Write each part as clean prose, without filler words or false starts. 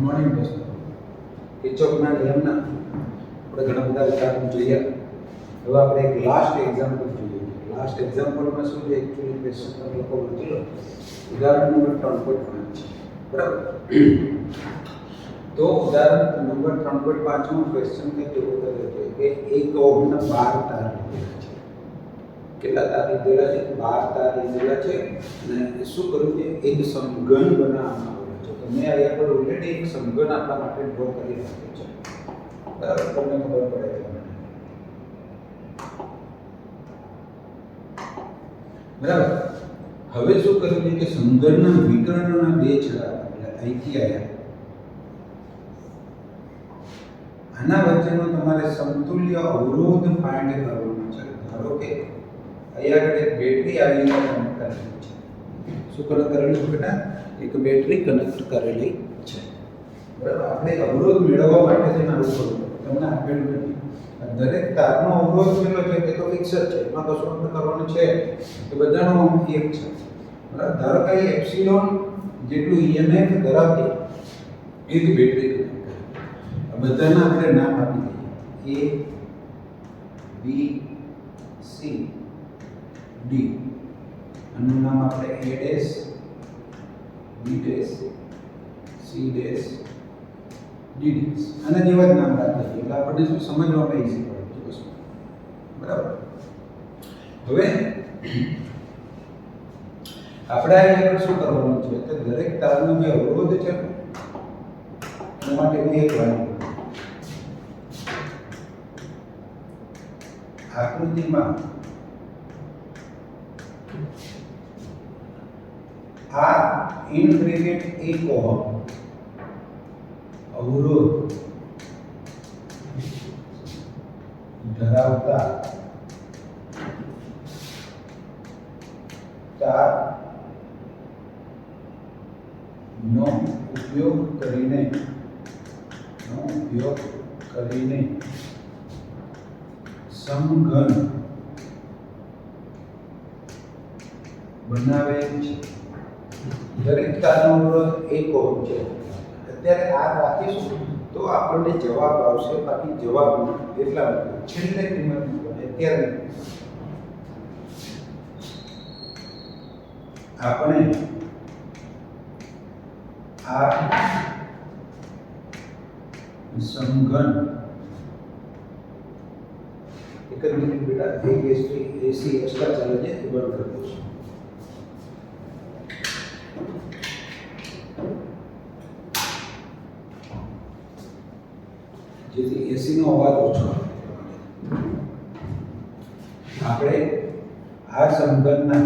Morning દોસ્તો, કિર્ચોફના નિયમના આપણે ઘણા બધા ઉદાહરણો જોયા. હવે આપણે એક લાસ્ટ એક્ઝામ્પલ જોઈએ. લાસ્ટ એક્ઝામ્પલમાં શું છે, એકચ્યુઅલી ક્વેશ્ચન તમે લોકો વાંચી લો. ઉદાહરણ નંબર 3.5 છે, બરાબર? તો ઉદાહરણ નંબર 3.5 ક્વેશ્ચન કંઈક એવો કરે છે કે એક ઓહમના 12 તાર લીધેલા છે. કેટલા તાર લીધેલા છે? 12 તાર લીધેલા છે. અને શું કરવું છે, એક સમઘન બનાવવામાં આવેલો છે. તો મેં અહીંયા પર ઓલરેડી એક સમઘન આપણા માટે ડ્રો કરી રાખ્યો છે, બરાબર? તમને ખબર પડે છે, બરાબર? હવે શું કરવું છે કે સમઘનના વિકર્ણના બે છેડા એટલે અહીંથી આવ્યા, આના વચ્ચેનો તમારે સમતુલ્ય અવરોધ ફાઇન્ડ કરવાનો છે. ધારો કે અહીંયા આગળ એક બેટરી આવીને કનેક્ટ કરેલી છે. શું કનેક્ટ કરેલું છે બેટા? એક બેટરી કનેક્ટ કરેલી છે, બરાબર? આપણે અવરોધ મેળવવા માટે તેને આવું કરવું તમને આપેલું નથી. દરેક તારનો અવરોધ કેટલો છે તે તો ફિક્સ જ છે, એમાં કશું આપણે કરવાનું છે કે બધાનો એક છે, બરાબર? ધારો કે એપ્સિલોન જેટલું EMF ધરાવતી એક બેટરી બધાના આપણે નામ આપી દઈએ, A, B, C, D. આનું નામ આપણે A dash, B dash, C dash, D dash આના જેવા જ નામ રાખીએ એટલે આપણને શું સમજવામાં ઈઝી પડે છે, બરાબર? હવે આપણે અહીંયા શું કરવાનું છે કે દરેક તારનો જે અવરોધ છે એના માટે મેં એક વાળું આકૃતિમાં આ ઇન બ્રેકેટ 1 ઓહમ અવરોધ ધરાવતા તાર નો ઉપયોગ કરીને સમઘન બનાવેલ છે. દરેક તારનો અવરોધ 1 ઓહમ છે. અત્યારે આ રાખીશું તો આપણને જવાબ આવશે, બાકી જવાબ એટલા માટે છેલ્લે કિંમત અત્યારે આપણે આ સમઘન એક જ મિનિટ બેટા, એક એસી એક્સ્ટ્રા ચાલે છે એ બંધ કરી દઈશું. જેથી એસીનો અવાજ ઓછો આવે. આપણે આ સમઘનના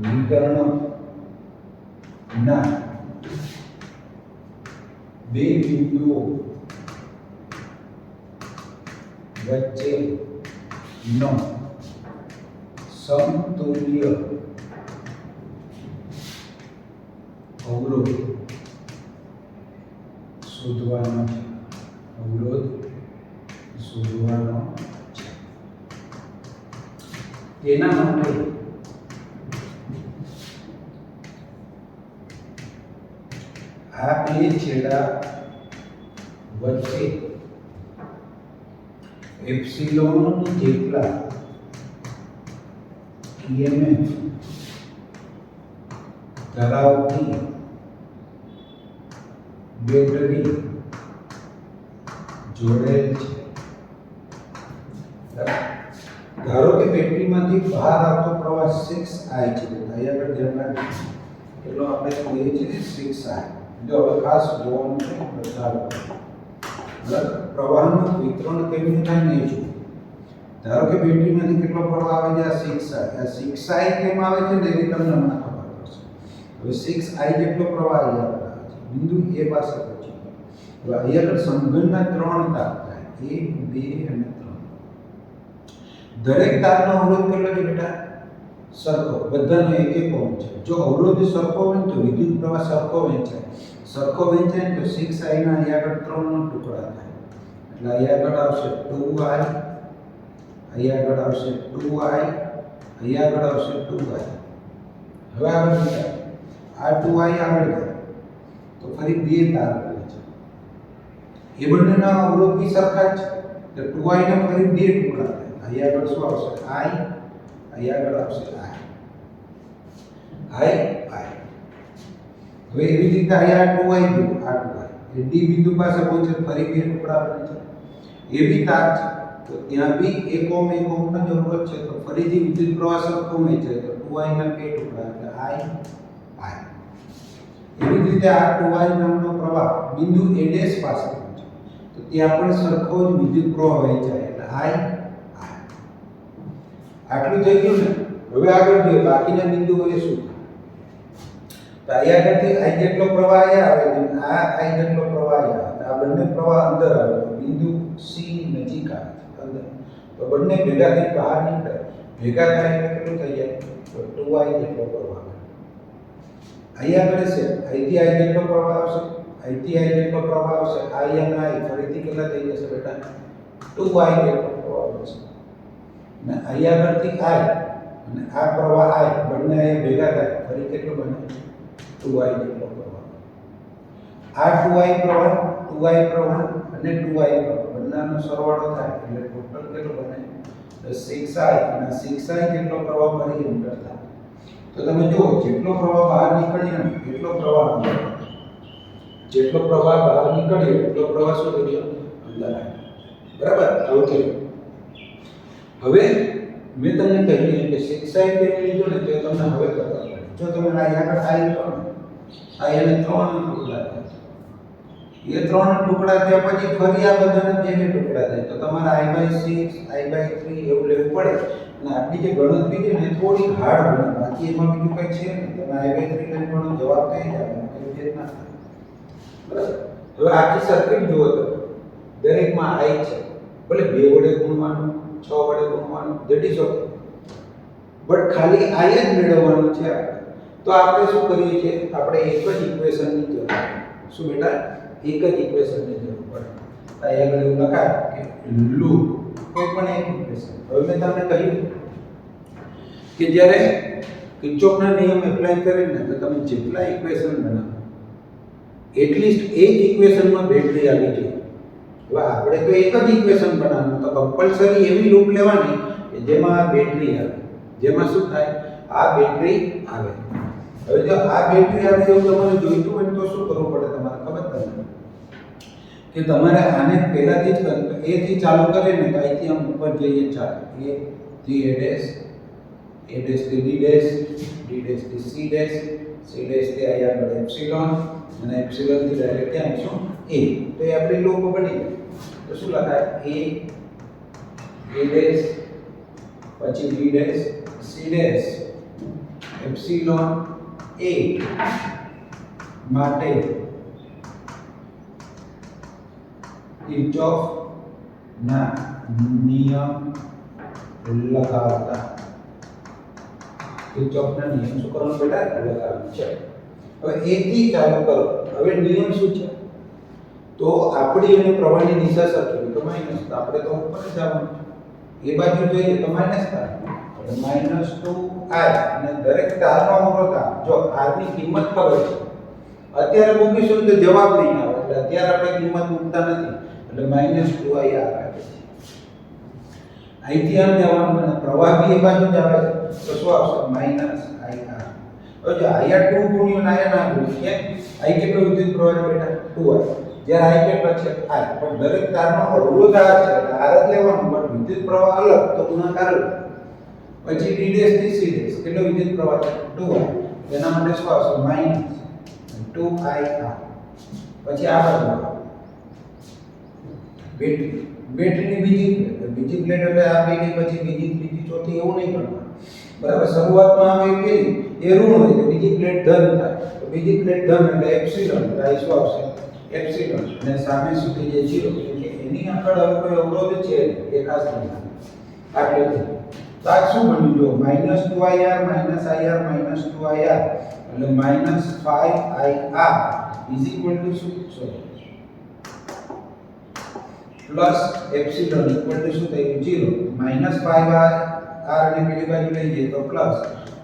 વિકર્ણના બે બિંદુઓ વચ્ચેનો સમતુલ્ય અવરોધ શોધવાનો છે. તેના માટે આ બે છેડા વચ્ચે એપ્સિલોન જેટલા EMF ધરાવતી બેટરી જોડેલ છે. ધારો કે બેટરીમાંથી બહાર આવતો પ્રવાહ 6I છે. અહીંયા આગળ ધ્યાન રાખજો, એટલો આપણે કહીએ છીએ 6I. જો હવે ખાસ જોવાનું છે બરાબર, પ્રવાહનું વિતરણ કેવી રીતે થાય નહીં છે. ધારો કે બેટરીમાંથી કેટલો પ્રવાહ આવે છે? આ 6I કેમ આવે છે ને એની તમને હમણાં ખબર પડશે. હવે 6I જેટલો પ્રવાહ અહીંયા આવે છે બિંદુ A પાસે પહોંચી. હવે અહીંયા આગળ સમઘનના 3 તાર થાય, 1, 2 અને 3. દરેક તારનો અવરોધ કેટલો છે બેટા? સરખો, બધાનો 1 ઓહમ છે. જો અવરોધ સરખો હોય તો વિદ્યુત પ્રવાહ સરખો વહેંચાય તો 6I ના અહીંયા આગળ 3 ટુકડા થાય એટલે અહીંયા આગળ આવશે 2I, અહીંયા આગળ આવશે 2I, અહીંયા આગળ આવશે 2I. હવે આગળ આ 2I આગળ જાય તો ફરી બે તાર બને છે. એ બંનેના અવરોધ બી સરખા જ છે. તો 2i ના ફરી બે ટુકડા થાય. અહીં આગળ શું આવશે? i, અહીં આગળ આવશે i. હવે એવી રીતે અહીંયા 2i ગયું, આ 2i એ ડી બિંદુ પાસે પહોંચે ફરી બે ટુકડા બને છે. એવી તાર છે તો ત્યાં બી 1 ઓહ્મ 1 ઓહ્મની જરૂરત છે. તો ફરીથી વિદ્યુત પ્રવાહ સરખો હોય છે તો 2i ના બે ટુકડા એટલે i. એવી જ રીતે આ 2i નામનો પ્રવાહ બિંદુ a' પાસે પહોંચે તો ત્યાં પણ સરખો જ વિદ્યુત પ્રવાહ વહેંચાય એટલે i. આટલું થઈ ગયું ને. હવે આગળ જોઈએ બાકીના બિંદુઓએ શું થાય. તો અહીંયા આગળથી i જેટલો પ્રવાહ અહીંયા આવે અને આ i જેટલો પ્રવાહ અહીંયા આવે. આ બંને પ્રવાહ અંદર આવે તો બિંદુ c ની નજીક આવે અંદર. તો બંને ભેગા થઈ બહાર નીકળે. ભેગા થાય એટલે કેટલું થઈ જાય? તો 2i જેટલો પ્રવાહ. અહીંયા આગળ છે અહીંથી i જેટલો પ્રવાહ આવશે, અહીંથી i જેટલો પ્રવાહ આવશે, i અને i ફરીથી કેટલા થઈ જશે બેટા? 2i જેટલો પ્રવાહ આવશે. અને અહીંયા આગળથી i અને આ પ્રવાહ i બંને અહીંયા ભેગા થાય ફરી કેટલું બને? 2i જેટલો પ્રવાહ. આ 2i પ્રવાહ અને 2i પ્રવાહ બંનેનો સરવાળો થાય એટલે ટોટલ કેટલો બને? 6i અને 6i જેટલો પ્રવાહ ફરી અંદર થાય. તો તમે જુઓ જેટલો પ્રવાહ બહાર નીકળ્યો એટલો પ્રવાહ અંદર. જેટલો પ્રવાહ બહાર નીકળ્યો એટલો પ્રવાહ શું કર્યો? અંદર આવ્યો. બરાબર? હવે મેં તમને કહ્યું કે 6i કેમ લીધું ને તે તમને હવે ખબર પડે. જો તમે અહીંયા આગળ i લો ને આ એને 3 ટુકડા થાય. એ 3 ટુકડા થયા પછી ફરી આ બધાને 2 ટુકડા થાય તો તમારે i/6 i/3 એવું લેવું પડે. અને આપણી જે ગણતરી છે ને થોડી હાર્ડ બને. બાકી એમાં બીજું કંઈ છે નહીં. તમે i/3 લઈને પણ જવાબ થઈ જાય કંઈ ફેર ના થાય. બરાબર? હવે આખી સર્કિટ જુઓ તો દરેકમાં i છે. ભલે 2 વડે ગુણવાનું 6 વડે ગુણવાનું that is okay. બટ ખાલી i જ મેળવવાનું છે આપણે. તો આપણે શું કરીએ છીએ? આપણે એક જ ઇક્વેશનની જરૂર પડે. શું બેટા? એક જ ઇક્વેશનની જરૂર પડે. અહીંયા આગળ એવું લખાય કે લૂપ કોઈ પણ એક ઇક્વેશન. હવે મેં તમને કહ્યું કે જ્યારે કિર્ચોફના નિયમ એપ્લાય કરીને તો તમે જેટલા ઇક્વેશન બનાવો એટલીસ્ટ એક ઇક્વેશનમાં બેટરી આવી જોઈએ. હવે આપણે તો એક જ ઇક્વેશન બનાવવાનું તો કમ્પલસરી એવી લૂપ લેવાની કે જેમાં આ બેટરી આવે. જેમાં શું થાય? આ બેટરી આવે. હવે જો આ બેટરી આવે એવું તમારે જોઈતું હોય તો શું કરવું પડે તમારે ખબર તમને? કે તમારે આને પહેલાથી જ કરવું. A થી ચાલુ કરીને તો અહીંથી આમ ઉપર જઈએ ચાલો. A થી A ડેશ, A ડેશ થી D ડેશ, D ડેશ થી C ડેશ, C ડેશ થી અહીંયા આગળ એપ્સિલોન અને એપ્સિલોન થી ડાયરેક્ટ ક્યાં આવશું? A. તો એ આપણી લૂપ બની ગઈ. તો શું લખાય? A ડેશ પછી B dash C dash epsilon A માટે કિર્ચોફના નિયમ લગાવતા. કિર્ચોફના નિયમ શું કરવાનું બેટા? લગાવવાનું છે. હવે A થી ચાલુ કરો. હવે નિયમ શું છે? તો આપણી અને પ્રવાહની દિશા સરખી તો માઈનસ. તો આપણે તો ઉપર જવાનું. એ બાજુ જોઈએ તો માઈનસ થાય. એટલે -2i અને દરેક તારનો અવરોધ આ. જો r ની કિંમત ખબર છે. અત્યારે મૂકીશું તો જવાબ નહીં આવે. એટલે અત્યારે આપણે કિંમત મૂકતા નથી. એટલે -2i આવે છે. અહીંથી આમ જવાનું અને પ્રવાહ બી એ બાજુ જ આવે છે. તો શું આવશે? -ir. હવે જો અહીંયા 2 ગુણ્યું આયા ના ગુણ્યું કેમ? i કેટલો વિદ્યુત પ્રવાહ છે બેટા? 2i. જ્યારે i કેટલો છે? i. પણ દરેક તારનો અવરોધ r છે એટલે r જ લેવાનું. પણ વિદ્યુત પ્રવાહ અલગ તો ગુણાકાર અલગ. પછી d ડેશ થી c ડેશ કેટલો વિદ્યુત પ્રવાહ છે? 2i. એના માટે શું આવશે? -2ir. પછી આ બાજુ બેટરીની બીજી પ્લેટ એટલે આ પેલી પછી બીજી ચોથી એવું નહીં કરવાનું. બરાબર? શરૂઆતમાં આવે પેલી એ ઋણ હોય તો બીજી પ્લેટ ધન થાય. તો બીજી પ્લેટ ધન એટલે એપ્સિલોન. તો આ શું આવશે? એપ્સિલોન. અને સામે શું થઈ જાય? 0. એટલે એની આગળ હવે કોઈ અવરોધ છે એ ખાસ નહીં. આટલે તો આ શું બન્યું? જો -2ir -ir -2ir એટલે -5ir ઇઝ ઇક્વલ ટુ શું? Sorry plus epsilon equal to શું થઈ ગયું? 0. -5ir અને પેલી બાજુ લઈ જઈએ તો પ્લસ.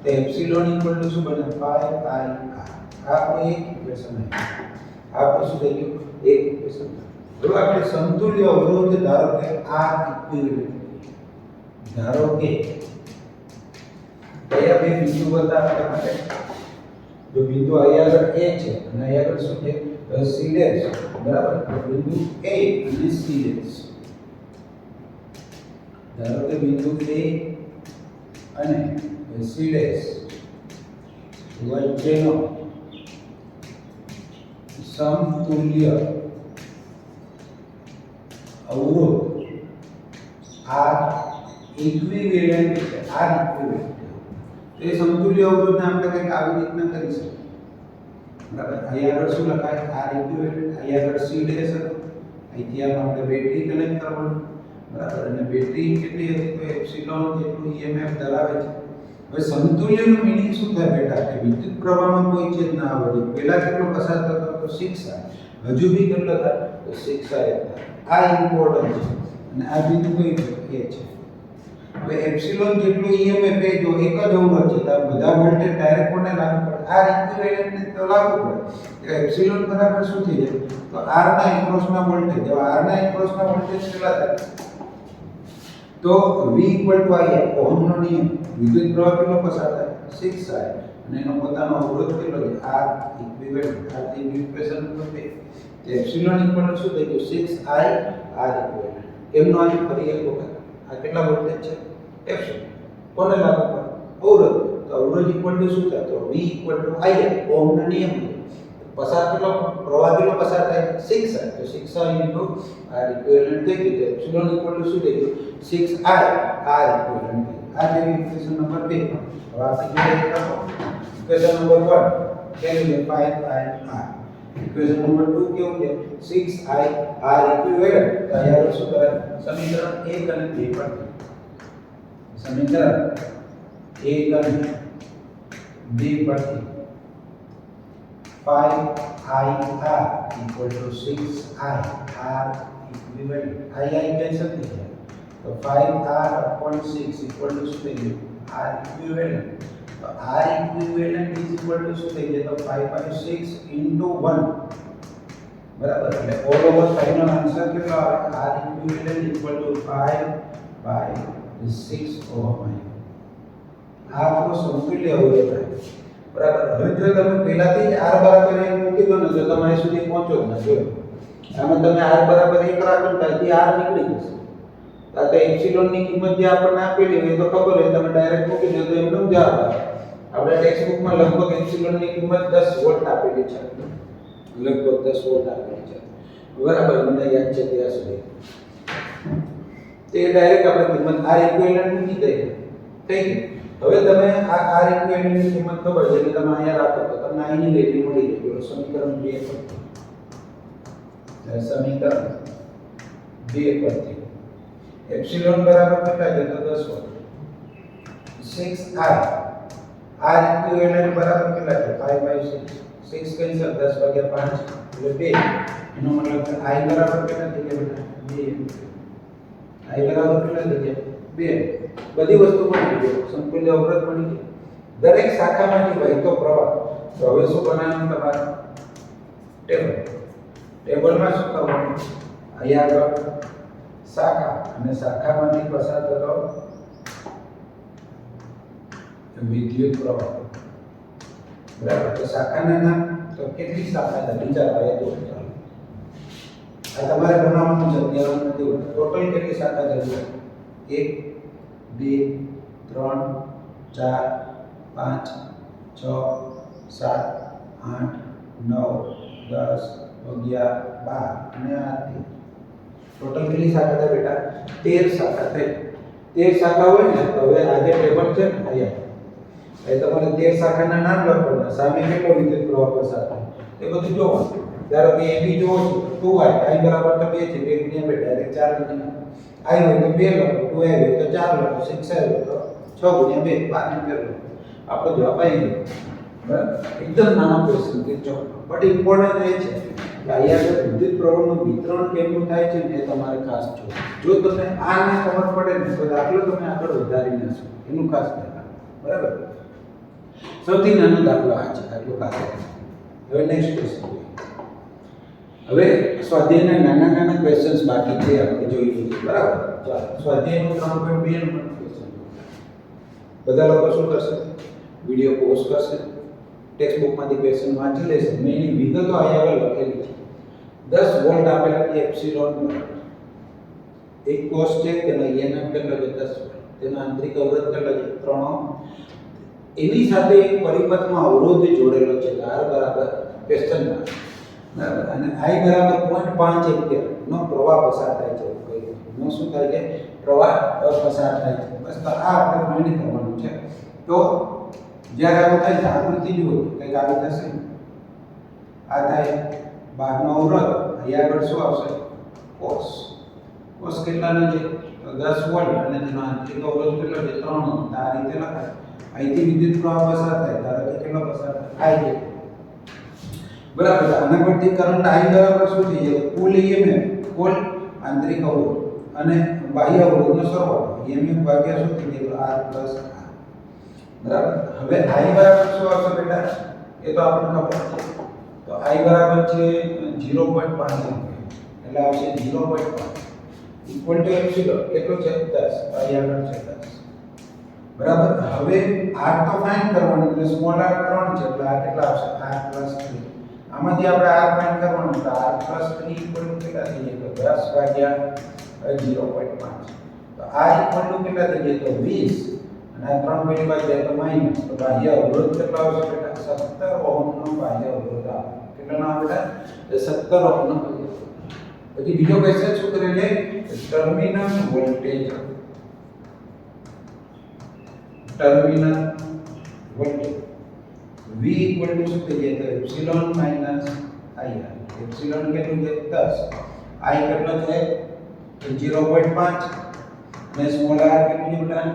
તો એપ્સિલોન ઇક્વલ ટુ શું બને? 5ir. આ કોઈ એક ઇક્વેશન છે. આપણે શું થઈ ગયું એક ઇક્વેશન. હવે આપણે સમતુલ્ય અવરોધ ધારો કે R ઇક્વિવેલન્ટ ધારો કે કયા બે બિંદુ હતા આપણા માટે જો બિંદુ અહીં આગળ A છે અને અહીં આગળ શું છે C ડેશ બરાબર બિંદુ A અને C ડેશ ધારો કે બિંદુ A અને C ડેશ વચ્ચેનો સમતુલ્ય અવરોધ R ઇક્વિવેલન્ટ છે R ઇક્વિવેલન્ટ એ સમતુલ્ય અવરોધને આપણે કંઈક આવી રીતના કરી શકીએ બરાબર. અહીં આગળ શું લખાય R ઇક્વિવેલન્ટ, અહીં આગળ C ડેશ હતો, અહીંથી આપણે બેટરી કનેક્ટ કરવાનું બરાબર અને બેટરી કેટલી હતી તો એપ્સિલોન જેટલું EMF ધરાવે છે. હવે સમતુલ્યનું મીનિંગ શું થાય બેટા કે વિદ્યુત પ્રવાહમાં કોઈ ચેન્જ ના આવે. પહેલા કેટલો પસાર થતો તો 6I હજુ બી કેટલો થાય તો 6I આ ઇમ્પોર્ટન્ટ છે અને આ બિંદુ કઈ છે A છે. હવે એપ્સિલોન જેટલું EMF એ જો એક જ અવરોધ છે તો બધા વોલ્ટેજ ડાયરેક્ટ કોને લાગુ પડે R ઇક્વિવેલન્ટ ને તો લાગુ પડે. તો એપ્સિલોન બરાબર શું થઈ જાય તો R ના એક્રોસના વોલ્ટેજ જો R ના એક્રોસના વોલ્ટેજ કેટલા થાય તો V = I ઓહમનો નિયમ વિદ્યુત પ્રવાહ કેટલો પસાર થાય 6I અને એનો પોતાનો અવરોધ કેટલો છે R ઇક્વિવેલન્ટ. આ તે ઇક્વેશન નંબર 2 તે એપ્સિલોન ઇક્વલ શું થઈ ગયું 6I R ઇક્વિવેલન્ટ. કેમનો આવી ફરી એક વખત આ કેટલા વોલ્ટેજ છે એપ્સિલોન કોને લાગુ પડે અવરોધ. તો અવરોધ ઇક્વલ ટુ શું થાય તો V = I ઓહમનો નિયમ પસાર કેટલો પ્રવાહ કેટલો પસાર થાય 6I તો 6I * R ઇક્વિવેલન્ટ થઈ ગયું. એપ્સિલોન ઇક્વલ ટુ શું થઈ ગયું 6I R ઇક્વિવેલન્ટ. આ જેવી ઇક્વેશન નંબર 2. હવે આપણે જોઈએ તો ઇક્વેશન નંબર 1 કેવું છે 5I R. ઇક્વેશન નંબર 2 કેવું છે 6I R ઇક્વિવેલન્ટ. તો અહીંયા શું કરાય સમીકરણ 1 અને 2 પર સમીકરણ 1 અને 2 પરથી 5I R = 6I R equivalent. I cancel થઈ જાય તો 5R/6 = શું થઈ ગયું R ઇક્વિવેલન્ટ. તો R ઇક્વિવેલન્ટ = શું થઈ જાય તો 5/6 * 1 બરાબર. એટલે ઓલ ઓવર ફાઈનલ આન્સર કેટલો આવે R ઇક્વિવેલન્ટ = 5/6 ઓહમ. આ આપણો સમતુલ્ય અવરોધ થાય બરાબર. હવે જો તમે પહેલાથી જ R બરાબર 1 મૂકી દો ને તો તમે અહીં સુધી પહોંચો જ ના. જો આમાં તમે R બરાબર 1 રાખો ને ત્યાંથી R નીકળી જશે. આ તો એપ્સિલોન ની કિંમત જે આપણને આપેલી હોય તો ખબર હોય તમે ડાયરેક્ટ મૂકી દો તો એમનો જવાબ આવે. આપણે ટેક્સ્ટ બુકમાં લગભગ એપ્સિલોન ની કિંમત 10 વોલ્ટ આપેલી છે. લગભગ 10 વોલ્ટ આપેલી છે બરાબર. મને યાદ છે ત્યાં સુધી તે ડાયરેક્ટ આપણે કિંમત R ઇક્વિવેલન્ટ મૂકી દઈએ થઈ ગઈ. હવે તમે આ R ઇક્વિવેલન્ટ ની કિંમત ખબર છે એટલે તમે અહીંયા રાખો તો તમને આની વેલ્યુ મળી જાય. સમીકરણ 2 પરથી સમીકરણ 2 પરથી એપ્સિલોન બરાબર કેટલા છે તો 10 વોલ્ટ 6I R ઇક્વિવેલન્ટ બરાબર કેટલા છે 5/6 6 કેન્સલ 10 / 5 એટલે 2 એનો મતલબ કે I બરાબર કેટલા થઈ ગયા બેટા 2 I બરાબર કેટલા થઈ ગયા 2. બધી વસ્તુ મળી ગઈ સમતુલ્ય અવરોધ મળી ગઈ દરેક શાખામાંથી વહેતો પ્રવાહ. તો હવે શું બનાવવાનું તમારે ટેબલમાં શું કરવાનું અહીંયા આગળ શાખા અને શાખામાંથી પસાર થતો વિદ્યુત પ્રવાહ બરાબર. તો શાખાના નામ તો કેટલી શાખા છે બીજા પાયે તો ચાલો આ તમારે બનાવવાનું છે ત્યાં નથી. ટોટલ કેટલી શાખા છે 1 2 3 4 5 6 7 8 9 10 11 12 અને આ 13 ટોટલ કેટલી શાખા થાય બેટા 13 શાખા થઈ. 13 શાખા હોય ને તો હવે આ જે ટેબલ છે ને અહીંયા એ તમારે 13 શાખાના નામ લખવાના. સામે કેટલો વિદ્યુત પ્રવાહ પસાર થાય એ બધું જોવાનું. ધારો કે AB જોવો છો 2I I બરાબર તો 2 છે 2 * 2 ડાયરેક્ટ 4 લખી નાખો. I હોય તો 2 લખો 2I હોય તો 4 લખો 6I હોય તો 6 * 2 5 એમ્પિયર લખો. આપણો જવાબ આવી ગયો બરાબર. એકદમ નાનો ક્વેશ્ચન કે જો બટ ઇમ્પોર્ટન્ટ એ છે કે અહીંયા વિદ્યુત પ્રવાહનું વિતરણ કેમનું થાય છે ને એ તમારે ખાસ જો તમે આને ખબર પડે ને તો દાખલો તમે આગળ વધારી લેશો એનું ખાસ ધ્યાન બરાબર. સૌથી નાનો દાખલો આ છે આટલું ખાસ. હવે નેક્સ્ટ ક્વેશ્ચન હવે સ્વાધ્યાયના નાના નાના ક્વેશ્ચન્સ બાકી છે આપણે જોઈએ છીએ બરાબર. ચાલો સ્વાધ્યાયનું 3.2 નંબર ક્વેશ્ચન. બધા લોકો શું કરશે? વિડિયો પોઝ કરશે, ટેક્સ્ટ બુકમાંથી ક્વેશ્ચન વાંચી લેશે. મેં એની વિગતો અહીંયા આગળ લખેલી છે. 10 વોલ્ટ આપેલા છે એપ્સિલોન બરાબર. એક કોષ છે તેનો EMF કેટલો છે? 10 વોલ્ટ. તેનો આંતરિક અવરોધ કેટલો છે? 3 ઓહ્મ. એની સાથે એક પરિપથમાં અવરોધ જોડેલો છે R બરાબર ક્વેશ્ચનમાં બરાબર, અને I બરાબર 0.5 એમ્પિયર નો પ્રવાહ પસાર થાય છે. નો શું થાય છે? પ્રવાહ પસાર થાય છે. બસ તો આ આપણે ફાઇન્ડ કરવાનું છે. તો જ્યારે આવું થાય તો આકૃતિ જુઓ કંઈક આવી થશે. આ થાય બહારનો અવરોધ, અહીંયા આગળ શું આવશે? કોષ. કોષ કેટલાનો છે? તો 10 વોલ્ટ અને તેનો આંતરિક અવરોધ કેટલો છે? 3 ઓહ્મ. આ રીતે લખાય. અહીંથી વિદ્યુત પ્રવાહ પસાર થાય ધારો કે કેટલો પસાર થાય? I બરાબર. આના પરથી કરંટ I બરાબર શું થઈ જાય? કુલ EMF, કુલ આંતરિક અવરોધ અને બાહ્ય અવરોધનો સરવાળો. EMF ભાગ્યા શું થઈ જાય? R plus R. બરાબર. હવે I બરાબર શું આવશે બેટા? એ તો આપણને ખબર છે. તો I બરાબર છે 0.5 એટલે આવશે 0.5 ઇક્વલ ટુ એપ્સિલોન કેટલો છે? 10. અહીંયા આગળ છે 10. બરાબર. હવે R તો ફાઇન્ડ કરવાનું એટલે સ્મોલ r 3 છે એટલે આ કેટલા આવશે? R plus 3. આમાંથી આપણે R ફાઇન્ડ કરવાનું તો R પ્લસ 3 ઇક્વલ ટુ કેટલા થઈ જાય? તો 10 ભાગ્યા 0.5. તો R ઇક્વલ ટુ કેટલા થઈ જાય? તો 20 અને આ 3 પેલી બાજુ જાય તો માઈનસ. તો બાહ્ય અવરોધ કેટલો આવશે બેટા? 17 ઓહ્મનો બાહ્ય અવરોધ આવે. કેટલાનો આવે બેટા? 17 ઓહ્મનો. પછી બીજો ક્વેશ્ચન શું કરે છે? Terminal voltage. Terminal voltage V equal to શું થઈ જાય? તો એપ્સિલોન માઈનસ IR. એપ્સિલોન કેટલું છે? 10. I કેટલો છે? 0.5 અને સ્મોલ r કેટલું છે બેટા?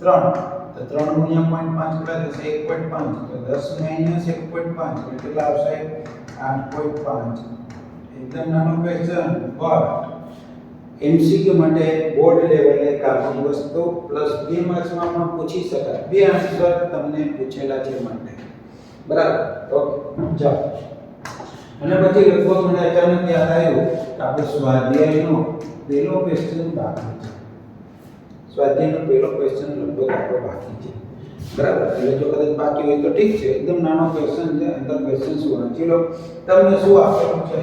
3. તો 3 ગુણ્યા 0.5 કેટલા થશે? 1.5. તો 10 માઈનસ 1.5 એટલે કેટલા આવશે? 8.5. એકદમ નાનો ક્વેશ્ચન બટ MCQ માટે બોર્ડ લેવલે કામની વસ્તુ પ્લસ 2 માર્ક્સમાં પણ પૂછી શકાય. બે આન્સર તમને પૂછેલા છે માટે બરાબર. ઓકે ચાલો. અને પછી લગભગ મને અચાનક યાદ આવ્યું કે આપણે સ્વાધ્યાયનો પહેલો ક્વેશ્ચન બાકી છે. સ્વાધ્યાયનો પહેલો ક્વેશ્ચન લગભગ આપણો બાકી છે બરાબર. એટલે જો કદાચ બાકી હોય તો ઠીક છે. એકદમ નાનો ક્વેશ્ચન છે. અંદર ક્વેશ્ચન શું વાંચી લો. તમને શું આપેલું છે?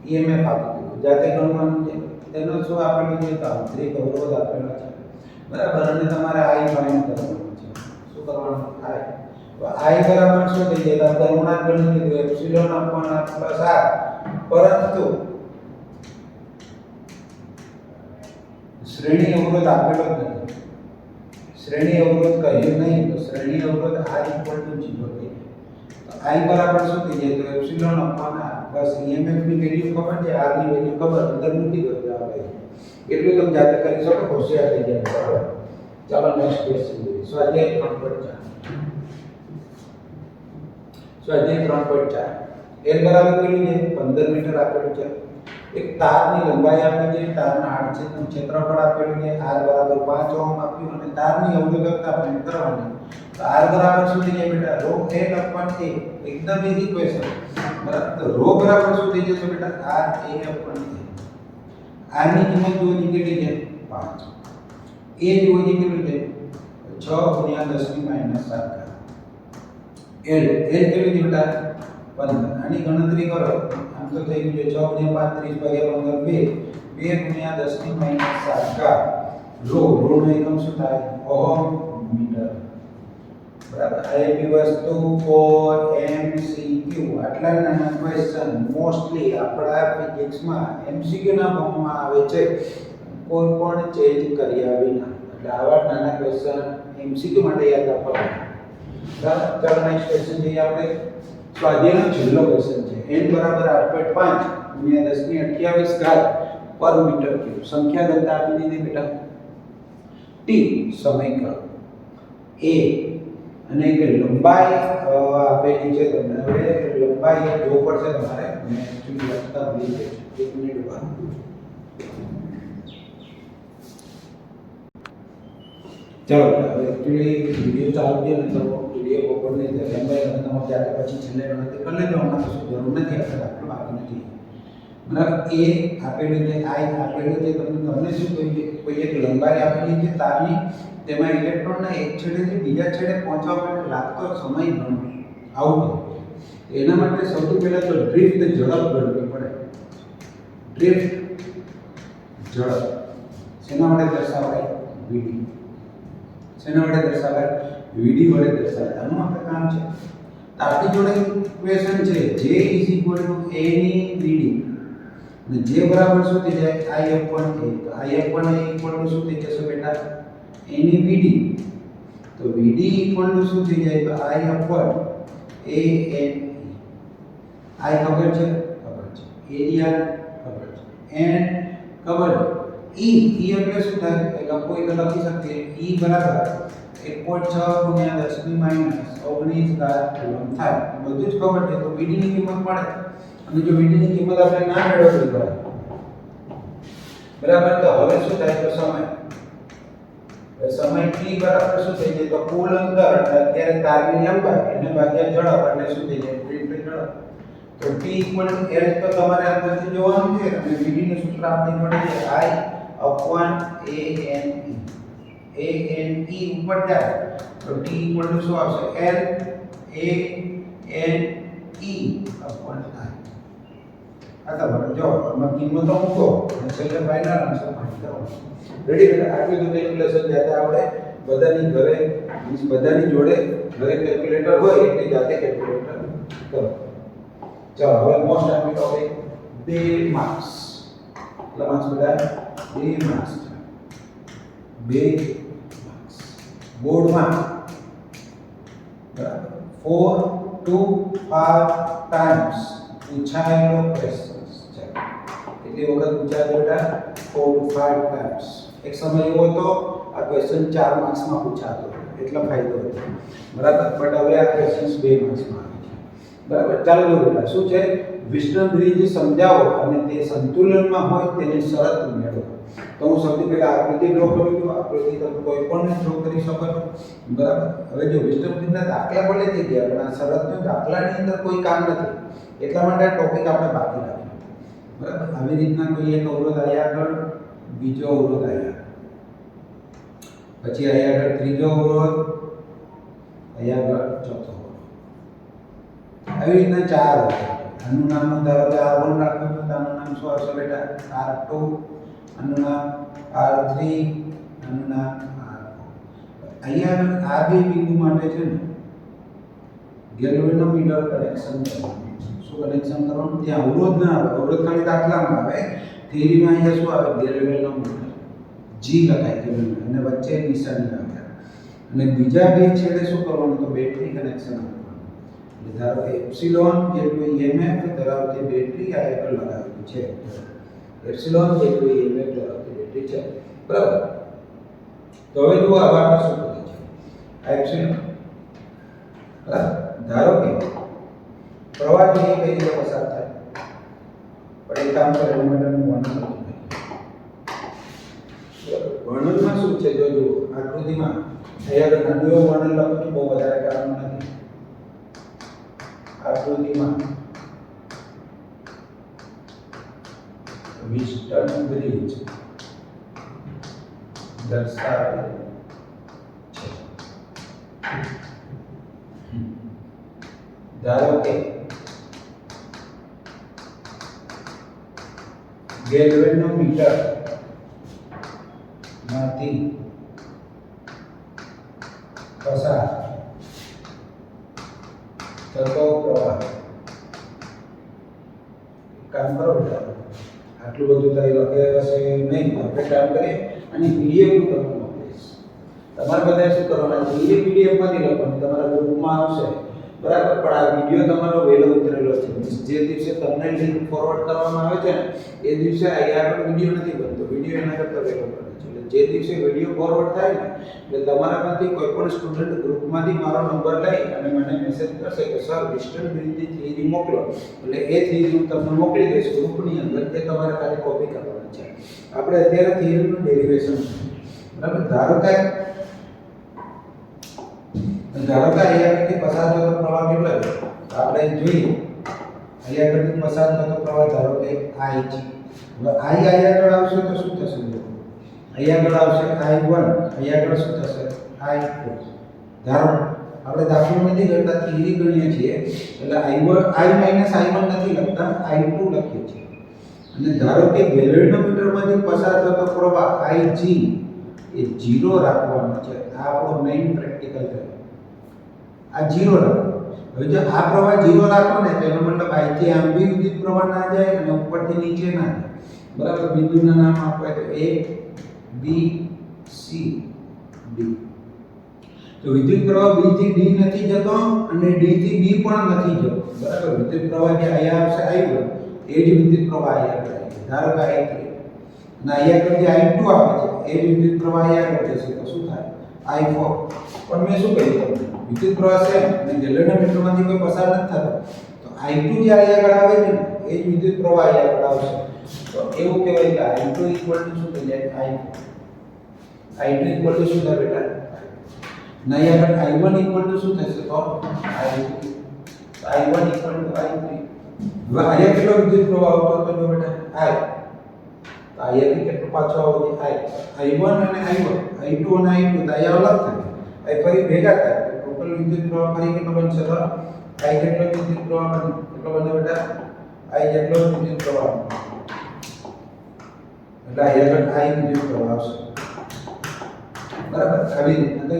EMF આપેલું જાતે ગણવાનું છે. તેનો શું આપેલું છે? તો આંતરિક અવરોધ આપેલો છે બરાબર. અને તમારે I ફાઇન્ડ કરવાનું છે. શું કરવાનું? I બરાબર શું થઈ જાય? તો હમણાં ગણી લીધું epsilon upon R plus R. પરંતુ શ્રેણી અવરોધ આપેલો જ નથી. શ્રેણી અવરોધ કહ્યું નહીં તો શ્રેણી અવરોધ R ઇક્વલ ટુ 0 થઈ જાય. તો I બરાબર શું થઈ જાય? તો એપ્સિલોન અપોન R. બસ EMF ની વેલ્યુ ખબર છે, R ની વેલ્યુ ખબર, અંદર મૂકી દો જવાબ આવી. એટલું તમે જાતે કરી શકો, હોશિયાર થઈ જાય બરાબર. ચાલો નેક્સ્ટ ક્વેશ્ચન જોઈએ. સ્વાધ્યાય 3.4. સ્વાધ્યાય 3.4. L બરાબર કેટલું છે? 15 મીટર આપેલું છે. એક તારની લંબાઈ આપી છે, તારના આડછેદનું ક્ષેત્રફળ આપેલું છે. R બરાબર 5 ઓહ્મ આપ્યું અને તારની અવરોધકતા ફાઇન્ડ કરવાની. તો R બરાબર શું થઈ જાય બેટા? ρ L અપોન A. એકદમ ઈઝી ક્વેશ્ચન બરાબર. તો ρ બરાબર શું થઈ જશે બેટા? R A upon A. R ની કિંમત જોવાની કેટલી છે? 5. A જોવાની કેટલી છે? 6 ગુણ્યા 10 ની માઈનસ 7. L કેટલી છે બેટા? 15. આની ગણતરી કરો. આમ તો થઈ ગયું છે 6 ગુણ્યા 35 ભાગ્યા 15 2 ગુણ્યા 10 ની માઈનસ 7 રો નો એકમ શું થાય? ઓહમ મીટર બરાબર. આ એવી વસ્તુ ફોર MCQ આટલા નાના ક્વેશ્ચન મોસ્ટલી આપણા ફિઝિક્સમાં MCQ ના ફોર્મમાં આવે છે, કોઈ પણ ચેન્જ કર્યા વિના. એટલે આવા નાના ક્વેશ્ચન MCQ માટે યાદ રાખવાના. બરાબર. ચાલો નેક્સ્ટ ક્વેશ્ચન જોઈએ આપણે. સ્વાધ્યાયનો છેલ્લો ક્વેશ્ચન છે. n બરાબર 8.5 ગુણ્યા 10 ની 28 ઘાત પર મીટર ક્યુબ. સંખ્યા ઘનતા આપી દીધી બેટા. t સમય કરો. a અને એક લંબાઈ આપેલી છે તમને. હવે લંબાઈ જોવું પડશે તમારે. મેં એકચ્યુઅલી લખતા ભૂલી ગયો છું. 1 મિનિટ બાદ. ચાલો હવે એકચ્યુઅલી વિડિયો ચાલુ છે ને તો એ બપોરની લંબાઈ તમે તમારે ત્યારે પછી છેલ્લે ગણતરી કરી લેજો. હમણાં કશું જરૂર નથી, આપણે દાખલો બાકી નથી. બરાબર. એ આપેલું છે, આઈ આપેલું છે, તમને શું કોઈ એક લંબાઈ આપેલી છે તારની, તેમાં ઇલેક્ટ્રોનના એક છેડેથી બીજા છેડે પહોંચવા માટે લાગતો સમય ગણો. આવું એના માટે સૌથી પહેલાં તો ડ્રિફ્ટ ઝડપ ગણવી પડે. ડ્રિફ્ટ ઝડપ શેના વડે દર્શાવાય? વીડી. શેના વડે દર્શાવાય? વીડી વડે દર્શાવાય. આનું આપણે કામ છે. આપણી જોડે ઇક્વેશન છે J = A ની વીડી અને J બરાબર શું થઈ જાય? I/A. તો I/A શું થઈ જશે બેટા? A ની વીડી. તો વીડી શું થઈ જાય? તો I/A n E. I ખબર છે? ખબર છે. એરિયા ખબર છે. n ખબર છે. E એટલે શું થાય? એટલે કોઈ તો લખી શકીએ E બરાબર 1.6 × 10 - 19 કુલમ થાય. બધું જ ખબર છે. તો VD ની કિંમત મળે. અને જો VD ની કિંમત આપણે ના મેળવવી પડે બરાબર, તો હવે શું થાય? તો સમય t બરાબર શું થઈ જાય? તો કુલ અંતર અત્યારે તારની લંબાઈ એને ભાગ્યા ઝડપ એટલે શું થઈ જાય? ડ્રિફ્ટ ઝડપ. તો t = L તો તમારે આ બધું જોવાનું છે. અને VD નું સૂત્ર આપણે મળે છે I/ANE ઉપર જાય તો t = શું આવશે? LANE/I. આ તમારે જો આમાં કિંમતો મૂકો અને છેલ્લે ફાઇનલ આન્સર ફાઇન્ડ કરવાનો. રેડી બેટા? આટલું તો કેલ્ક્યુલેશન જાતે આપણે બધાની ઘરે બધાની જોડે ઘરે કેલ્ક્યુલેટર હોય એટલે જાતે કેલ્ક્યુલેટર કરો. ચાલો હવે મોસ્ટ આઈમ્પોર્ટન્ટ ટોપિક 2 માર્ક્સ. કેટલા માર્ક્સ બેટા? 2 માર્ક્સ. 2 માર્ક્સ બોર્ડમાં બરાબર 4 to 5 ટાઈમ્સ પૂછાયેલો ક્વેશ્ચન છે. કેટલી વખત પૂછાય બેટા? 4 to 5 ટાઈમ્સ. એક સમય એવો હતો આ ક્વેશ્ચન 4 માર્ક્સમાં પૂછાતો, એટલો ફાયદો હતો બરાબર. બટ હવે આ ક્વેશ્ચન 2 માર્ક્સમાં આવે છે બરાબર. ચાલો જો બેટા શું છે? વિસ્ટન બ્રિજ સમજાવો અને તે સંતુલનમાં હોય તેની શરત મેળવો. તો હું સૌથી પહેલા આકૃતિ ડ્રો કરું છું. આકૃતિ તમે કોઈ પણ ડ્રો કરી શકો છો બરાબર. હવે જો વિસ્ટન બ્રિજના દાખલા ભલે થઈ ગયા પણ આ શરતના દાખલાની અંદર કોઈ કામ નથી, એટલા માટે આ ટોપિક આપણે બાકી રાખ્યો બરાબર. આવી રીતના કોઈ એક અવરોધ આયા આગળ, બીજો અવરોધ આયા, પછી આયા આગળ ત્રીજો અવરોધ, આયા આગળ ચોથો અવરોધ. આવી રીતના 4 અવરોધ. આનું નામ ધારો કે R1 રાખવું તો આનું નામ શું આવશે બેટા? R2. આનું નામ R3. આનું નામ R4. અહીંયા આ બે બિંદુ માટે છે ને ગેલ્વેનોમીટર કનેક્શન કરવાનું. શું કનેક્શન કરવાનું? ત્યાં અવરોધ ના આવે, અવરોધ ખાલી દાખલામાં આવે. થિયરીમાં અહીંયા શું આવે? ગેલ્વેનોમીટર. G લખાય ગેલ્વેનોમીટર અને વચ્ચે નિશાની આવે. અને બીજા બે છેડે શું કરવાનું? તો બેટરી કનેક્શન આપવાનું. એટલે ધારો કે એપ્સિલોન જેટલું EMF ધરાવતી બેટરી આ આગળ લગાવેલી છે. એપ્સિલોન જેટલું EMF ધરાવતી બેટરી છે બરાબર. તો હવે જુઓ આ વાત શું કરે છે? આ એપ્સિલોન બરાબર. ધારો કે પ્રવાહ જે કઈ રીતે પસાર થાય પણ એક કામ કરે એના માટેનું વર્ણન બરાબર. વર્ણનમાં શું છે? જો આકૃતિમાં અહીંયા નદીઓ વર્ણન લખવાનું બહુ વધારે કારણ નથી. આકૃતિમાં વિસ્ટન બ્રિજ દર્શાવે છે. ધારો કે ગેલ્વેનોમીટર માંથી પસાર થતો પ્રવાહ. કામ કરો બેટા, આટલું બધું તારી લખે હશે નહીં. આપણે કામ કરીએ અને PDF હું તમને મોકલીશ. તમારે બધાએ શું કરવાના છે? PDF માંથી લખવાનું, તમારા ગ્રુપમાં આવશે બરાબર. પણ આ વિડીયો તમારો વહેલો ઉતરેલો છે. જે દિવસે તમને લિંક ફોરવર્ડ કરવામાં આવે છે ને એ દિવસે અહીંયા આગળ વિડીયો નથી બનતો. વિડીયો એના કરતાં વહેલો બને છે. એટલે જે દિવસે વિડીયો ફોરવર્ડ થાય ને એટલે તમારામાંથી કોઈ પણ સ્ટુડન્ટ ગ્રુપમાંથી મારો નંબર લઈ અને મને મેસેજ કરશે કે સર વિસ્ટન બ્રિજની થિયરી મોકલો. એટલે એ થિયરી હું તમને મોકલી દઈશ ગ્રુપની અંદર, જે તમારે ખાલી કોપી કરવાની છે. આપણે અત્યારે થિયરીનું ડેરિવેશન બરાબર. ધારો ધારો કે અહીંયા આગળથી પસાર થતો પ્રવાહ કેટલો છે? તો આપણે જોઈએ અહીંયા આગળથી પસાર થતો પ્રવાહ ધારો કે I છે. હવે અહીંયા આગળ આવશે તો શું થશે? અહીંયા આગળ આવશે I1, અહીંયા આગળ શું થશે? I2. ધારો આપણે દાખલો નથી કરતા, થિયરી ગણીએ છીએ એટલે I I1 નથી લખતા, I2 લખીએ છીએ. અને ધારો કે ગેલેનોમીટરમાંથી પસાર થતો પ્રવાહ Ig એ 0 રાખવાનો છે. આ આપણો મેઇન પ્રેક્ટિકલ છે. આ 0 રાખો. હવે જો આ પ્રવાહ 0 રાખો ને તેનો મતલબ I થી આમ બી વિદ્યુત પ્રવાહ ના જાય અને ઉપરથી નીચે ના જાય. બરાબર, બિંદુના નામ આપવા તો A B C D. તો વિદ્યુત પ્રવાહ B થી D નથી જતો અને D થી B પણ નથી જતો. બરાબર, વિદ્યુત પ્રવાહ જે અહીંયા આવશે I1 એ જ વિદ્યુત પ્રવાહ અહીંયા આવે. ધારો કે I3 અને અહીંયા આગળ જે I2 આવે છે એ જ વિદ્યુત પ્રવાહ અહીંયા આગળ જશે તો શું થાય? I4. પણ મેં શું કહ્યું? વિદ્યુત પ્રવાહ છે અને ગેલેનોમીટરમાંથી કોઈ પસાર નથી થતો તો I2 જે અહીંયા આગળ આવે છે એ જ વિદ્યુત પ્રવાહ અહીંયા આગળ આવશે. તો એવું કહેવાય કે I2 શું થઈ જાય? I2 શું થાય બેટા? અને અહીંયા આગળ I1 શું થશે? તો I3. I1 I3. હવે અહીંયા કેટલો વિદ્યુત પ્રવાહ આવતો હતો જો બેટા? I. તો અહીંયાથી કેટલો પાછો આવશે? I1 અને I1, I2 અને I2 તો અહીંયા અલગ થાય. એ ફરી ભેગા થાય. ટોટલ વિદ્યુત પ્રવાહ ફરી કેટલો બનશે? તો I જેટલો વિદ્યુત પ્રવાહ બને. કેટલો બને બેટા? I જેટલો વિદ્યુત પ્રવાહ. એટલે અહીંયા I વિદ્યુત પ્રવાહ આવશે. બરાબર, આવી રીતે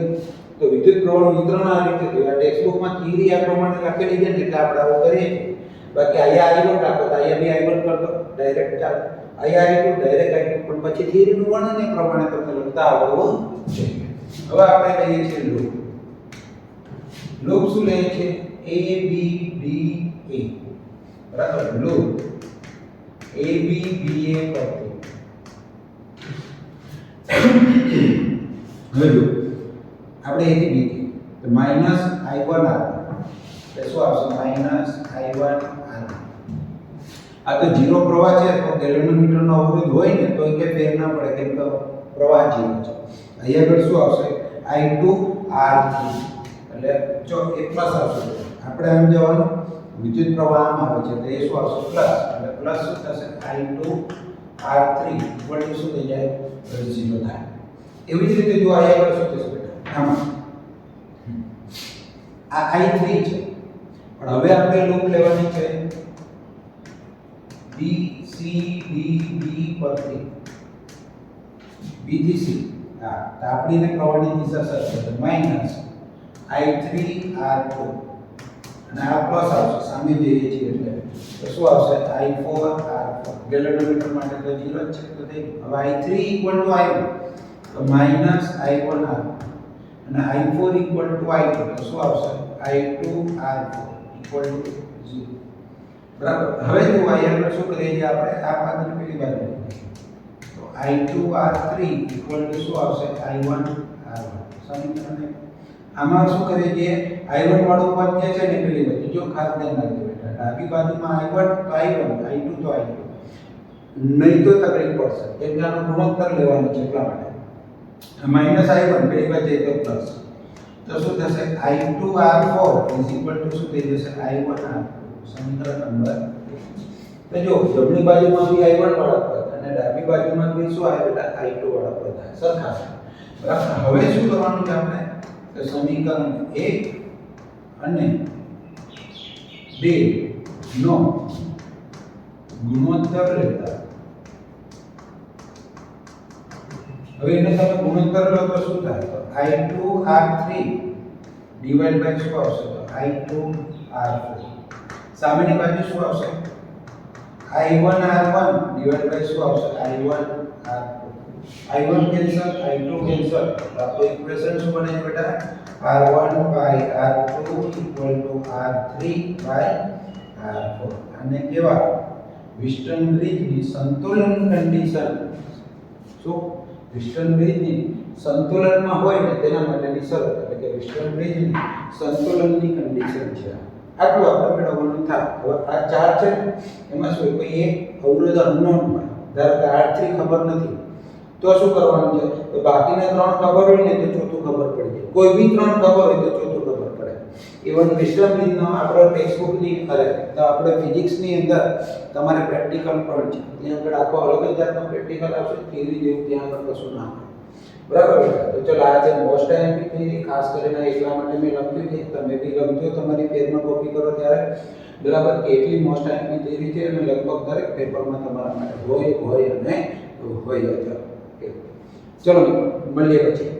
તો વિદ્યુત પ્રવાહનું વિતરણ આ રીતે થયું. આ ટેક્સ્ટ બુકમાં થિયરી આ પ્રમાણે લખેલી છે એટલે આપણે આવું કરીએ છીએ. બાકી અહીંયા I1 રાખો તો અહીંયા બી I1 કરતો ડાયરેક્ટ ચાલે. અહીંયા I2 ડાયરેક્ટ I2 પણ પછી થિયરીનું વર્ણન એ પ્રમાણે તમને લખતા આવડવું જોઈએ. હવે આપણે લઈએ છીએ લૂપ. લૂપ શું લઈએ છીએ? A B D A. બરાબર, loop A B B A કરતો. હવે જો આપણે A થી B થી તો -I1 R એટલે શું આવશે? -I1 R. આ તો 0 પ્રવાહ છે તો ગેલેનોમીટરનો અવરોધ હોય ને તો કે ફેર ના પડે કેમ કે પ્રવાહ 0 છે. અહીંયા આગળ શું આવશે? I2 R3 એટલે જો એ પ્લસ આવશે. આપણે આમ જવાનું વિદ્યુત પ્રવાહ આમ આવે છે તો એ શું આવશે? પ્લસ. એટલે પ્લસ શું થશે? I2 R3 શું થઈ જાય? 0 થાય. એવી જ રીતે જો અહીંયા આગળ શું થશે બેટા? આમાં આ I3 છે પણ હવે આપણે લૂપ લેવાની છે B C D B પરથી B થી C. હા, તો આપણીને પ્રવાહની દિશા સરખી છે -I3 R4 અને આ પ્લસ આવશે સામે જઈએ છીએ એટલે તો શું આવશે? I4 R4. ગેલેનોમીટર માટે તો 0 જ છે તો થઈ ગયું. હવે I3 I1 તો -I1 R અને I4 I2 તો શું આવશે? I2 R4 0. બરાબર, હવે જો અહીંયા શું કરીએ છીએ આપણે? આ પાદની પેલી બાજુ તો I2 R3 શું આવશે? I1 R1. સમીકરણ આમાં શું કરીએ છીએ? I1 વાળું પદ જે છે ને પેલી બાજુ જો ખાસ ધ્યાન રાખજો બેટા. ડાબી બાજુમાં I1 તો I1, I2 તો I2. નહીં તો તકલીફ પડશે કેમ કે આનો ગુણોત્તર લેવાનો છે એટલા માટે. -I1 પેલી બાજુ તો પ્લસ તો શું થશે? I2 R4 શું થઈ જશે? I1 R2. સમીકરણ નંબર. તો જો જમણી બાજુમાં બી I1 વાળા પદ અને ડાબી બાજુમાં બી શું આવે બેટા? I2 વાળા પદ સરખા છે. બરાબર, હવે શું કરવાનું છે આપણે? તો સમીકરણ 1 અને 2 નો ગુણોત્તર લેતા. હવે એને તમે ગુણોત્તર લો તો શું થાય? તો I2 R3 ડિવાઇડ બાય શું આવશે? તો I2 R4. સામેની બાજુ શું આવશે? I1 R1 ડિવાઇડ બાય શું આવશે? I1 R2. I1 cancel, I2 cancel. તો આપણું ઇક્વેશન શું બને છે બેટા? R1 by R2 R3 by R4. અને કેવા? વિસ્ટર્ન બ્રિજની સંતુલન કન્ડિશન. શું? વિસ્ટર્ન બ્રિજની સંતુલનમાં હોય ને તેના માટેની શરત એટલે કે વિસ્ટર્ન બ્રિજની સંતુલનની કન્ડિશન છે. આટલું આપણે મેળવવાનું થાય. હવે આ ચાર છે ને એમાં શું કોઈ એક અવરોધ અનનોન હોય. ધારો કે R3 ખબર નથી તો શું કરવાનું છે? તો બાકીના ત્રણ ખબર હોય ને તો ચોથું ખબર પડી જાય. કોઈ બી ત્રણ ખબર હોય તો ચોથું ખબર ઇવન વિસ્ડમનો આપણો ટેક્સ્ટબુકની અરે તો આપણે ફિઝિક્સની અંદર તમારે પ્રેક્ટિકલ પણ છે. ત્યાં આગળ આખો અલગ જ જાતનો પ્રેક્ટિકલ આવશે, થિયરી જેવું ત્યાં આગળ કશું ના હોય. બરાબર બેટા? તો ચલો આ છે મોસ્ટ આઈએમપી થિયરી, ખાસ કરીને એટલા માટે મેં લખ્યું છે, તમે બી લખજો તમારી પેનમાં કોપી કરો ત્યારે. બરાબર? કેટલી મોસ્ટ આઈએમપી થિયરી છે અને લગભગ દરેક પેપરમાં તમારા માટે હોય અને હોય જ. ચલો મિત્રો મળીએ પછી.